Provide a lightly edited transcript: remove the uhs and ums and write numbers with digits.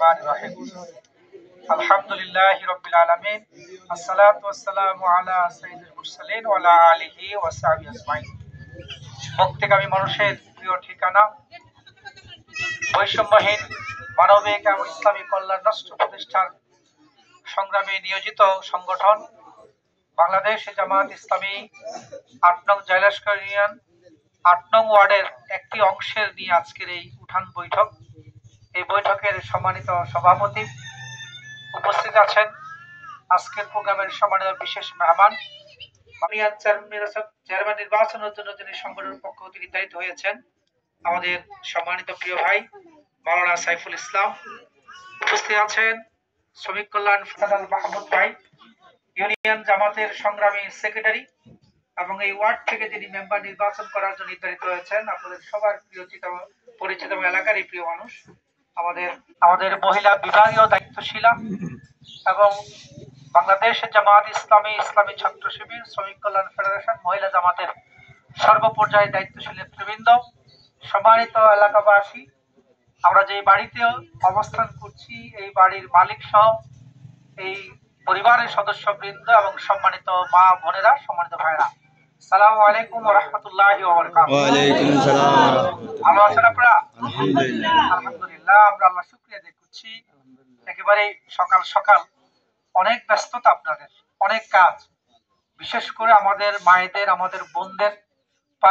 الرحمن الرحيم الحمد لله رب العالمين الصلاة والسلام على سيد المرسلين وعلى آله وصحبه أجمعين। মুক্তিকামী মানুষের প্রিয় ঠিকানা, বৈষম্যহীন মানবিক এবং ইসলামী কল্যাণ রাষ্ট্র প্রতিষ্ঠার সংগ্রামে নিয়োজিত সংগঠন বাংলাদেশ জামাত ইসলামী ৮ নং জয়লস্কর ইউনিয়ন ৮ নং ওয়ার্ডের একটি অংশের নিয়ে আজকের এই উঠান বৈঠক। এই বৈঠকের সম্মানিত সভাপতি উপস্থিত আছেন, আজকের প্রোগ্রামের সম্মানিত বিশেষ মেহমান ইউনিয়ন চেয়ারম্যান নির্বাচনের জন্য যিনি সংগঠনের পক্ষ থেকে নির্ধারিত হয়েছেন আমাদের সম্মানিত প্রিয় ভাই মাওলানা সাইফুল ইসলাম। উপস্থিত আছেন শ্রমিক কল্যাণ ফাদাল মাহমুদ ভাই, ইউনিয়ন জামাতের সংগ্রামী সেক্রেটারি এবং এই ওয়ার্ড থেকে যিনি মেম্বার নির্বাচন করার জন্য নির্ধারিত হয়েছেন, আপনাদের সবার পরিচিত এলাকারই প্রিয় মানুষ, আমাদের মহিলা বিভাগীয় দায়িত্বশীলা এবং বাংলাদেশ জামাত ইসলামী ইসলামী ছাত্র শিবির শ্রমিক কল্যাণ ফেডারেশন মহিলা জামাতের সর্বপর্যায়ে দায়িত্বশীল নেতৃবৃন্দ, সম্মানিত এলাকাবাসী, আমরা যে বাড়িতে অবস্থান করছি এই বাড়ির মালিক সহ এই পরিবারের সদস্যবৃন্দ এবং সম্মানিত মা বোনেরা, সম্মানিত ভাইরা, আসসালামু আলাইকুম ওয়া রাহমাতুল্লাহি ওয়া বারাকাতুহু। ওয়া আলাইকুম আসসালাম। ভালো আছেন আপনারা? আলহামদুলিল্লাহ। আলহামদুলিল্লাহ, আমরা আল্লাহর শুকরিয়া আদায় করছি। একেবারে সকাল সকাল অনেক ব্যস্ততা, আপনাদের অনেক কাজ, বিশেষ করে আমাদের মায়েদের আমাদের বোনদের